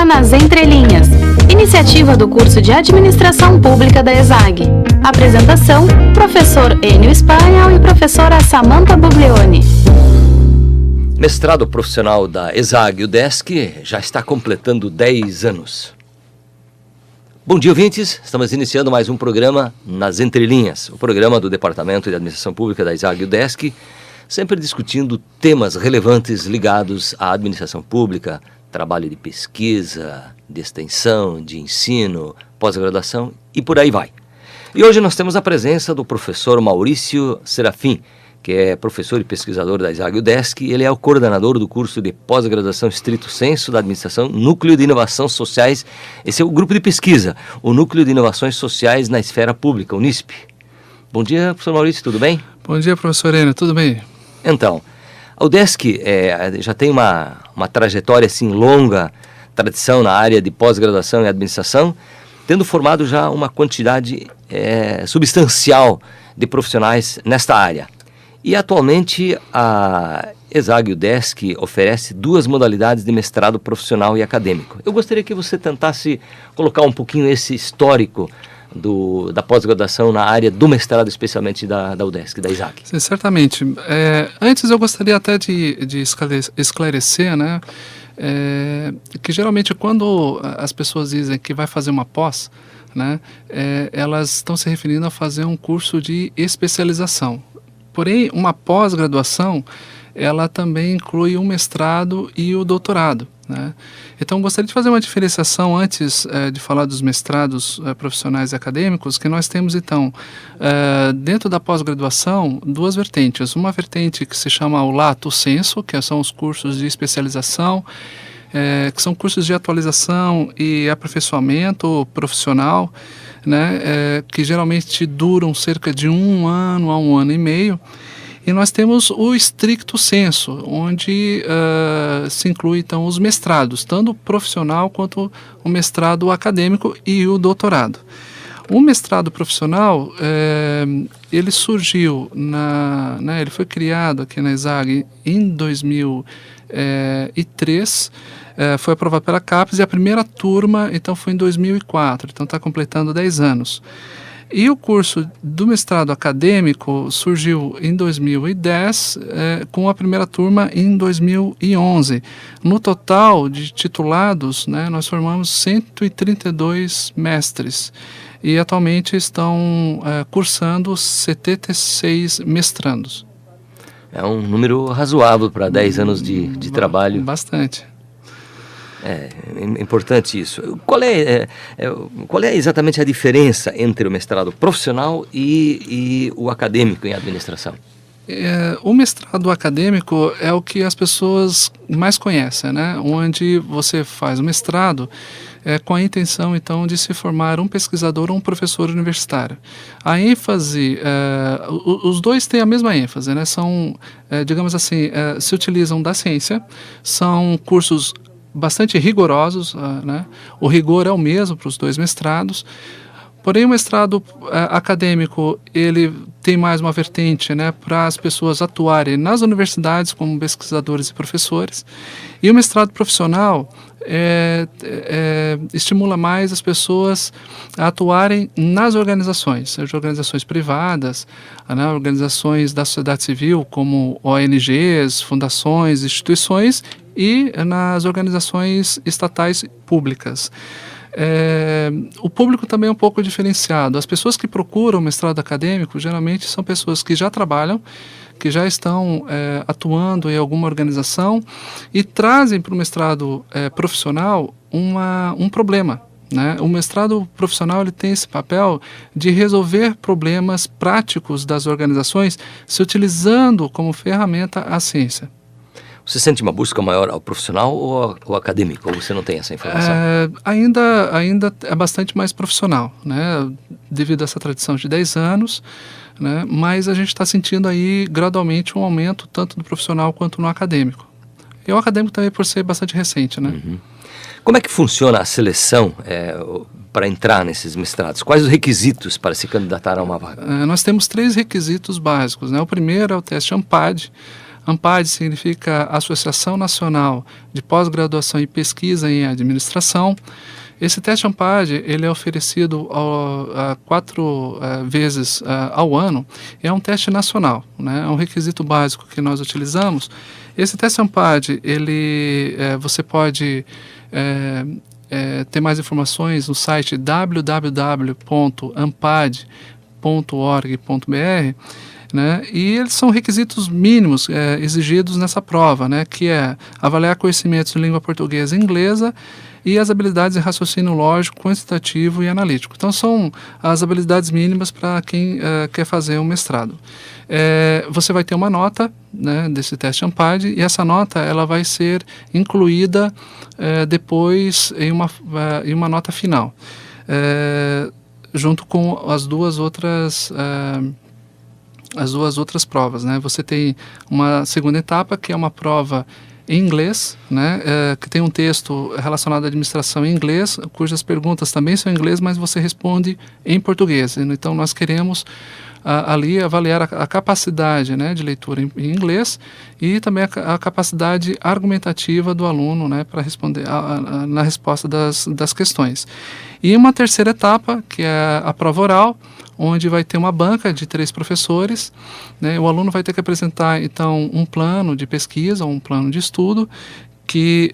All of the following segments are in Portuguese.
programa Nas Entrelinhas, iniciativa do curso de Administração Pública da ESAG. Apresentação, professor Enio Espanhol e professora Samantha Buglioni. Mestrado profissional da ESAG, UDESC, já está completando 10 anos. Bom dia, ouvintes. Estamos iniciando mais um programa Nas Entrelinhas, o programa do Departamento de Administração Pública da ESAG, UDESC, sempre discutindo temas relevantes ligados à administração pública, trabalho de pesquisa, de extensão, de ensino, pós-graduação e por aí vai. E hoje nós temos a presença do professor Maurício Serafim, que é professor e pesquisador da ESAG UDESC. Ele é o coordenador do curso de pós-graduação estrito sensu da administração, Núcleo de Inovações Sociais. Esse é o grupo de pesquisa, o Núcleo de Inovações Sociais na Esfera Pública, o NISP. Bom dia, professor Maurício, tudo bem? Bom dia, professor Enio, tudo bem? Então, a UDESC já tem uma trajetória assim, longa, tradição na área de pós-graduação e administração, tendo formado já uma quantidade substancial de profissionais nesta área. E atualmente a ESAG UDESC oferece 2 modalidades de mestrado profissional e acadêmico. Eu gostaria que você tentasse colocar um pouquinho esse histórico da pós-graduação na área do mestrado, especialmente da UDESC, da ESAG. Sim, certamente. Antes eu gostaria até de esclarecer, né, que geralmente quando as pessoas dizem que vai fazer uma pós, né, elas estão se referindo a fazer um curso de especialização. Porém, uma pós-graduação, ela também inclui o mestrado e o doutorado, né? Então, gostaria de fazer uma diferenciação antes de falar dos mestrados profissionais e acadêmicos, que nós temos, então, dentro da pós-graduação, 2 vertentes. Uma vertente que se chama o lato sensu, que são os cursos de especialização, que são cursos de atualização e aperfeiçoamento profissional, né, que geralmente duram cerca de 1 ano a 1 ano e meio. E nós temos o stricto sensu, onde se inclui então os mestrados, tanto o profissional quanto o mestrado acadêmico e o doutorado. O mestrado profissional, ele surgiu, ele foi criado aqui na ESAG em 2003, foi aprovado pela CAPES e a primeira turma então foi em 2004, então está completando 10 anos. E o curso do mestrado acadêmico surgiu em 2010, com a primeira turma em 2011. No total de titulados, né, nós formamos 132 mestres e atualmente estão cursando 76 mestrandos. É um número razoável para 10 anos de trabalho. Bastante. É importante isso. Qual é exatamente a diferença entre o mestrado profissional e o acadêmico em administração? O mestrado acadêmico é o que as pessoas mais conhecem, né? Onde você faz o mestrado com a intenção, então, de se formar um pesquisador ou um professor universitário. A ênfase, os dois têm a mesma ênfase, né? São, digamos assim, se utilizam da ciência, são cursos bastante rigorosos, né? O rigor é o mesmo para os 2 mestrados, porém o mestrado acadêmico ele tem mais uma vertente, né, para as pessoas atuarem nas universidades como pesquisadores e professores, e o mestrado profissional estimula mais as pessoas a atuarem nas organizações, seja organizações privadas, né, organizações da sociedade civil como ONGs, fundações, instituições, e nas organizações estatais públicas. O público também é um pouco diferenciado. As pessoas que procuram mestrado acadêmico geralmente são pessoas que já trabalham, que já estão atuando em alguma organização e trazem para o mestrado profissional um problema, né? O mestrado profissional ele tem esse papel de resolver problemas práticos das organizações se utilizando como ferramenta a ciência. Você sente uma busca maior ao profissional ou ao acadêmico? Ou você não tem essa informação? Ainda é bastante mais profissional, né? Devido a essa tradição de 10 anos, né? Mas a gente está sentindo aí gradualmente um aumento tanto do profissional quanto no acadêmico. E o acadêmico também por ser bastante recente, né? Uhum. Como é que funciona a seleção para entrar nesses mestrados? Quais os requisitos para se candidatar a uma vaga? Nós temos 3 requisitos básicos, né? O primeiro é o teste ANPAD. ANPAD significa Associação Nacional de Pós-Graduação e Pesquisa em Administração. Esse teste ANPAD, ele é oferecido 4 vezes ao ano. É um teste nacional, né? É um requisito básico que nós utilizamos. Esse teste ANPAD, você pode ter mais informações no site www.ampad.org.br, né? E eles são requisitos mínimos exigidos nessa prova, né? Que é avaliar conhecimentos de língua portuguesa e inglesa e as habilidades de raciocínio lógico, quantitativo e analítico. Então, são as habilidades mínimas para quem quer fazer um mestrado. Você vai ter uma nota, né, desse teste ANPAD, e essa nota ela vai ser incluída depois em uma nota final, junto com as duas outras provas, né? Você tem uma segunda etapa, que é uma prova em inglês, né, que tem um texto relacionado à administração em inglês, cujas perguntas também são em inglês, mas você responde em português. Então, nós queremos ali avaliar a capacidade, né, de leitura em inglês e também a capacidade argumentativa do aluno, né, para responder na resposta das questões. E uma terceira etapa, que é a prova oral, onde vai ter uma banca de 3 professores, né? O aluno vai ter que apresentar, então, um plano de pesquisa, um plano de estudo, que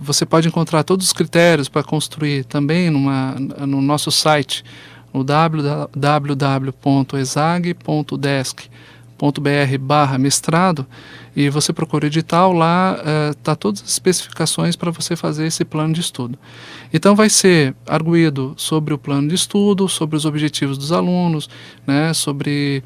você pode encontrar todos os critérios para construir também no nosso site, no www.esag.desc.br/mestrado, e você procura o edital, lá está todas as especificações para você fazer esse plano de estudo. Então vai ser arguído sobre o plano de estudo, sobre os objetivos dos alunos, né, sobre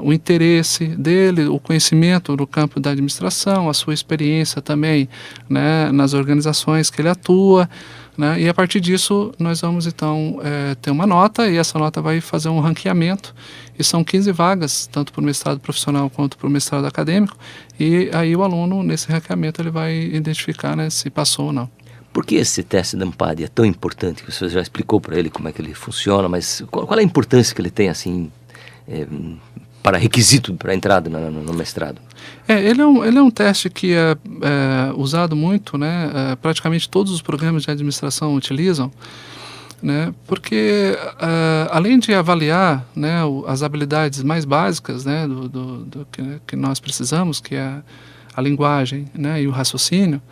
o interesse dele, o conhecimento no campo da administração, a sua experiência também, né, nas organizações que ele atua, né, e a partir disso nós vamos então ter uma nota, e essa nota vai fazer um ranqueamento, e são 15 vagas, tanto para o mestrado profissional quanto para o mestrado acadêmico, e aí o aluno, nesse ranqueamento, ele vai identificar, né, se passou ou não. Por que esse teste da ANPAD é tão importante? Você já explicou para ele como é que ele funciona, mas qual é a importância que ele tem, assim, para requisito para a entrada no mestrado? Ele é um teste que é usado muito, né? Praticamente todos os programas de administração utilizam, né? Porque além de avaliar, né, as habilidades mais básicas, né, do que nós precisamos, que é a linguagem, né, e o raciocínio,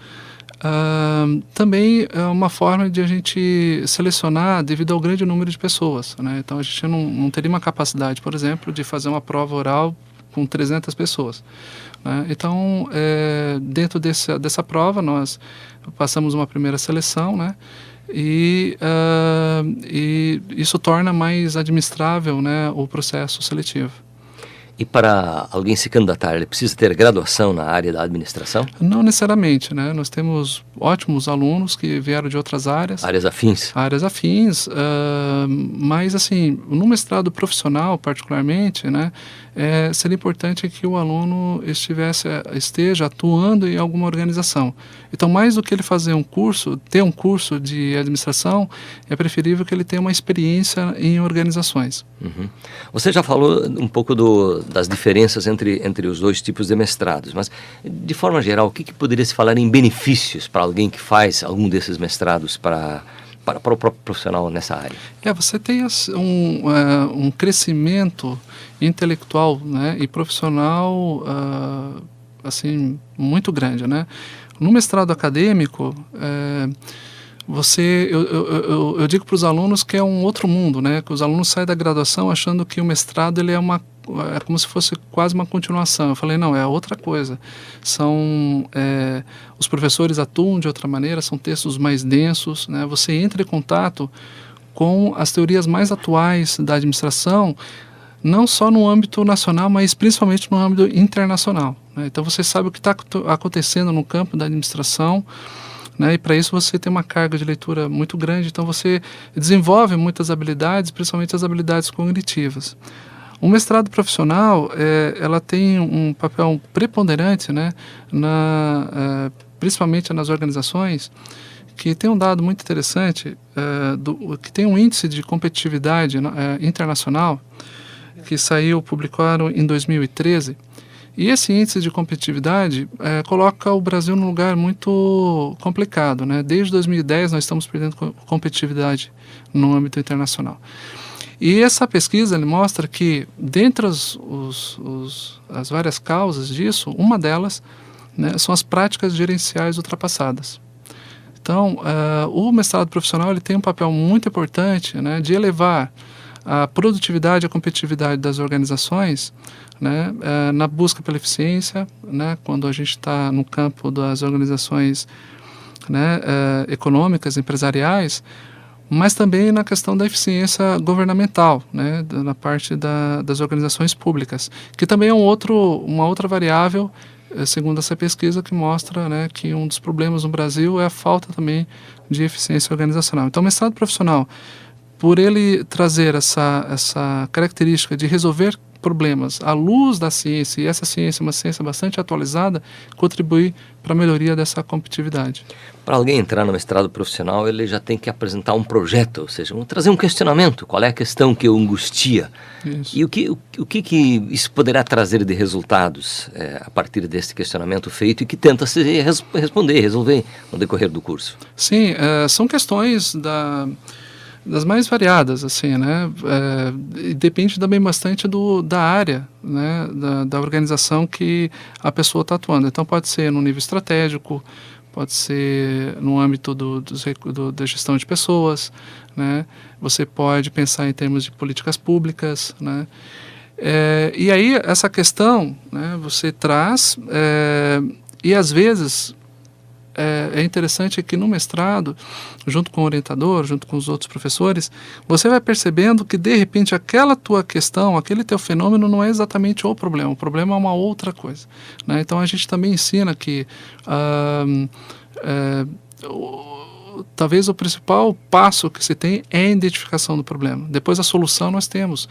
também é uma forma de a gente selecionar devido ao grande número de pessoas, né? Então a gente não teria uma capacidade, por exemplo, de fazer uma prova oral com 300 pessoas, né? Então, dentro dessa prova, nós passamos uma primeira seleção, né? E isso torna mais administrável, né, o processo seletivo. E para alguém se candidatar, ele precisa ter graduação na área da administração? Não necessariamente, né? Nós temos ótimos alunos que vieram de outras áreas. Áreas afins? Áreas afins, mas assim, no mestrado profissional particularmente, né, seria importante que o aluno esteja atuando em alguma organização. Então, mais do que ele fazer ter um curso de administração, é preferível que ele tenha uma experiência em organizações. Uhum. Você já falou um pouco das diferenças entre os dois tipos de mestrados, mas, de forma geral, o que poderia se falar em benefícios para alguém que faz algum desses mestrados para o próprio profissional nessa área? Você tem um crescimento intelectual, né, e profissional assim, muito grande, né? No mestrado acadêmico, eu digo para os alunos que é um outro mundo, né? Que os alunos saem da graduação achando que o mestrado ele é como se fosse quase uma continuação. Eu falei, não, é outra coisa. Os professores atuam de outra maneira, são textos mais densos, né? Você entra em contato com as teorias mais atuais da administração, não só no âmbito nacional, mas principalmente no âmbito internacional, né? Então você sabe o que está acontecendo no campo da administração, né? E para isso você tem uma carga de leitura muito grande, então você desenvolve muitas habilidades, principalmente as habilidades cognitivas. O mestrado profissional, ela tem um papel preponderante, né, principalmente nas organizações, que tem um dado muito interessante, que tem um índice de competitividade internacional, que publicaram em 2013, E esse índice de competitividade coloca o Brasil num lugar muito complicado, né? Desde 2010 nós estamos perdendo competitividade no âmbito internacional. E essa pesquisa ele mostra que, dentre as várias causas disso, uma delas, né, são as práticas gerenciais ultrapassadas. Então, o mestrado profissional ele tem um papel muito importante, né, de elevar a produtividade e a competitividade das organizações, né, na busca pela eficiência, né, quando a gente está no campo das organizações, né, econômicas, empresariais, mas também na questão da eficiência governamental, né, na parte das organizações públicas, que também é uma outra variável, segundo essa pesquisa, que mostra, né, que um dos problemas no Brasil é a falta também de eficiência organizacional. Então, o mestrado profissional, por ele trazer essa característica de resolver problemas à luz da ciência, e essa ciência é uma ciência bastante atualizada, contribui para a melhoria dessa competitividade. Para alguém entrar no mestrado profissional, ele já tem que apresentar um projeto, ou seja, trazer um questionamento. Qual é a questão que o angustia? Isso. E o que isso poderá trazer de resultados a partir desse questionamento feito e que tenta se resolver no decorrer do curso? Sim, são questões das mais variadas, assim, né? Depende também bastante da área, né? Da organização que a pessoa está atuando. Então, pode ser no nível estratégico, pode ser no âmbito da gestão de pessoas, né? Você pode pensar em termos de políticas públicas, né? E aí, essa questão, né, você traz, e às vezes é interessante que no mestrado, junto com o orientador, junto com os outros professores, você vai percebendo que, de repente, aquela tua questão, aquele teu fenômeno não é exatamente o problema é uma outra coisa, né? Então, a gente também ensina que talvez o principal passo que se tem é a identificação do problema. Depois, a solução, nós temos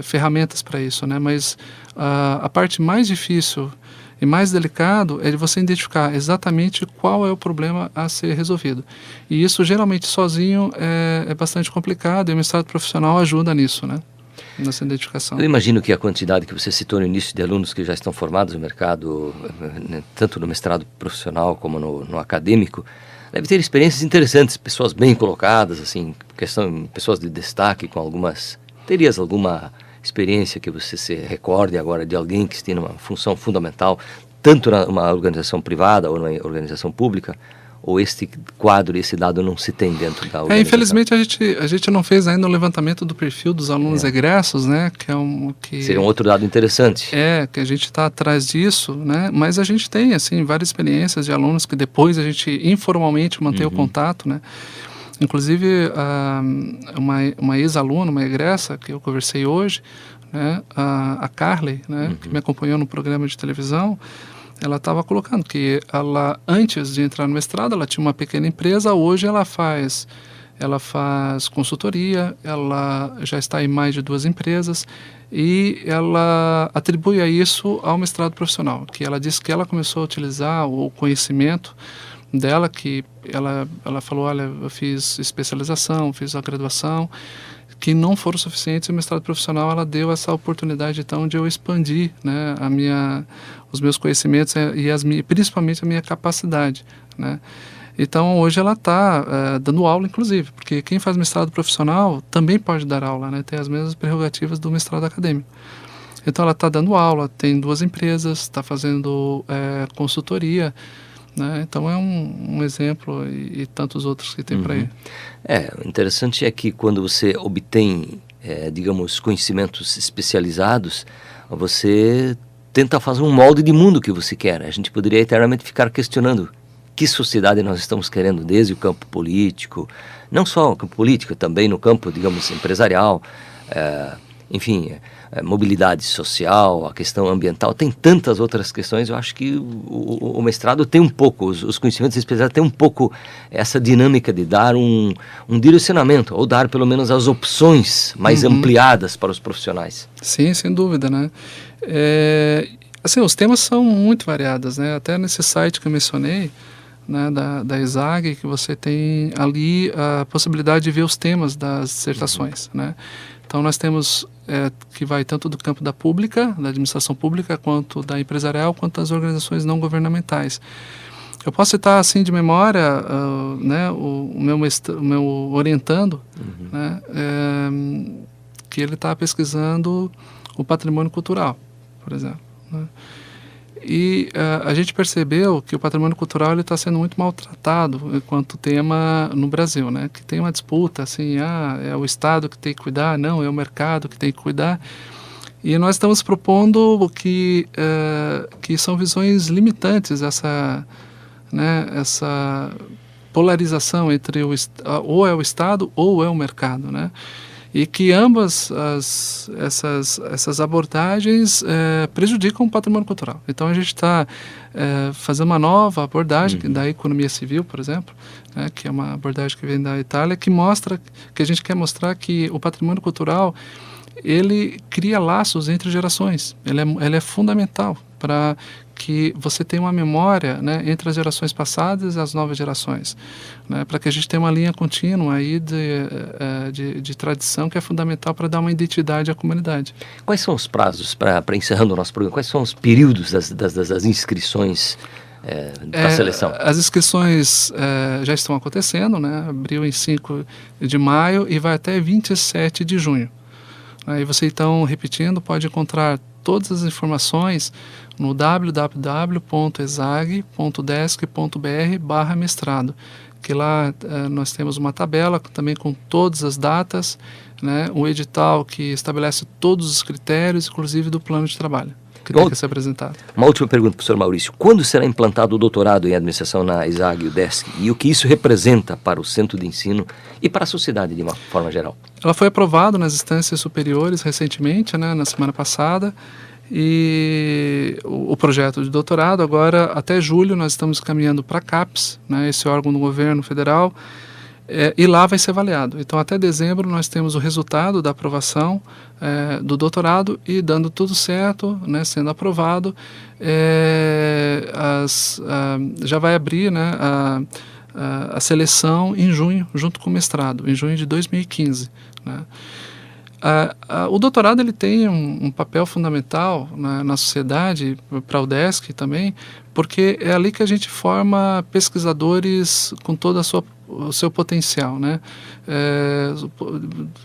ferramentas para isso, né? Mas a parte mais difícil e mais delicado é de você identificar exatamente qual é o problema a ser resolvido. E isso, geralmente, sozinho é bastante complicado, e o mestrado profissional ajuda nisso, né? Nessa identificação. Eu imagino que a quantidade que você citou no início de alunos que já estão formados no mercado, tanto no mestrado profissional como no acadêmico, deve ter experiências interessantes, pessoas bem colocadas, assim, pessoas de destaque com algumas... Terias alguma experiência que você se recorde agora de alguém que esteja numa função fundamental, tanto numa organização privada ou numa organização pública, ou este quadro, esse dado não se tem dentro da organização? Infelizmente, a gente não fez ainda o levantamento do perfil dos alunos egressos, né? Seria um outro dado interessante. Que a gente está atrás disso, né? Mas a gente tem, assim, várias experiências de alunos que depois a gente informalmente mantém o contato, né? Inclusive, uma ex-aluna, uma egressa, que eu conversei hoje, né, a Carly, né, que me acompanhou no programa de televisão, ela estava colocando que ela, antes de entrar no mestrado, ela tinha uma pequena empresa, hoje ela faz consultoria, ela já está em mais de 2 empresas, e ela atribui a isso ao mestrado profissional, que ela disse que ela começou a utilizar o conhecimento dela, que ela falou, olha, eu fiz especialização, fiz a graduação, que não foram suficientes, e o mestrado profissional ela deu essa oportunidade, então, de eu expandir, né, os meus conhecimentos e principalmente a minha capacidade, né. Então, hoje ela está dando aula, inclusive, porque quem faz mestrado profissional também pode dar aula, né, tem as mesmas prerrogativas do mestrado acadêmico. Então, ela está dando aula, tem 2 empresas, está fazendo consultoria, né? Então é um exemplo e tantos outros que tem por aí. O interessante é que quando você obtém, digamos, conhecimentos especializados, você tenta fazer um molde de mundo que você quer. A gente poderia eternamente ficar questionando que sociedade nós estamos querendo, desde o campo político, não só no campo político, também no campo, digamos, empresarial, enfim, mobilidade social, a questão ambiental, tem tantas outras questões. Eu acho que o mestrado tem um pouco, os conhecimentos especiais têm um pouco essa dinâmica de dar um direcionamento, ou dar pelo menos as opções mais ampliadas para os profissionais. Sim, sem dúvida, né? Assim, os temas são muito variados, né? Até nesse site que eu mencionei, né, da ESAG, que você tem ali a possibilidade de ver os temas das dissertações, né? Então, nós temos que vai tanto do campo da pública, da administração pública, quanto da empresarial, quanto das organizações não governamentais. Eu posso citar assim de memória, né, o meu orientando, né, que ele está pesquisando o patrimônio cultural, por exemplo, né? E a gente percebeu que o patrimônio cultural está sendo muito maltratado enquanto tema no Brasil, né? Que tem uma disputa, assim, é o Estado que tem que cuidar, não, é o mercado que tem que cuidar. E nós estamos propondo que são visões limitantes, essa polarização entre ou é o Estado ou é o mercado, né? E que ambas essas abordagens prejudicam o patrimônio cultural. Então a gente está fazendo uma nova abordagem da economia civil, por exemplo, né, que é uma abordagem que vem da Itália, que a gente quer mostrar que o patrimônio cultural ele cria laços entre gerações. Ele é fundamental para que você tenha uma memória, né, entre as gerações passadas e as novas gerações, né, para que a gente tenha uma linha contínua aí de tradição que é fundamental para dar uma identidade à comunidade. Quais são os prazos, para encerrando o nosso programa, quais são os períodos das inscrições para a seleção? As inscrições já estão acontecendo, né, abriu em 5 de maio e vai até 27 de junho. Aí você, então, repetindo, pode encontrar todas as informações no www.esag.desc.br/mestrado, que lá nós temos uma tabela também com todas as datas, né, um edital que estabelece todos os critérios, inclusive do plano de trabalho, que tem que ser apresentado. Uma última pergunta, professor Maurício. Quando será implantado o doutorado em administração na ESAG e UDESC? E o que isso representa para o centro de ensino e para a sociedade de uma forma geral? Ela foi aprovada nas instâncias superiores recentemente, né, na semana passada, e o projeto de doutorado agora, até julho, nós estamos caminhando para a CAPES, né, esse órgão do governo federal, e lá vai ser avaliado. Então, até dezembro, nós temos o resultado da aprovação do doutorado e, dando tudo certo, né, sendo aprovado, já vai abrir, né, a seleção em junho, junto com o mestrado, em junho de 2015. Né. O doutorado ele tem um papel fundamental na sociedade, para a UDESC também, porque é ali que a gente forma pesquisadores com todo o seu potencial, né?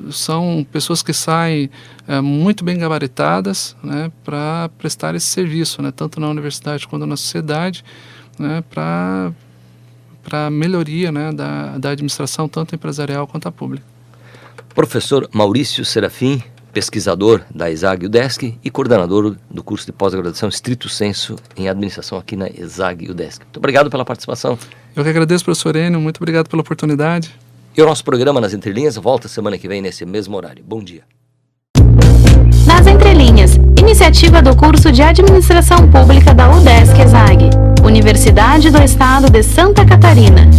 São pessoas que saem muito bem gabaritadas, né, para prestar esse serviço, né, tanto na universidade quanto na sociedade, né, para a melhoria, né, da administração, tanto empresarial quanto a pública. Professor Maurício Serafim, pesquisador da ESAG e UDESC e coordenador do curso de pós-graduação Stricto Sensu em administração aqui na ESAG e UDESC. Muito obrigado pela participação. Eu que agradeço, professor Enio, muito obrigado pela oportunidade. E o nosso programa Nas Entrelinhas volta semana que vem nesse mesmo horário. Bom dia. Nas Entrelinhas, iniciativa do curso de Administração Pública da UDESC-ESAG, Universidade do Estado de Santa Catarina.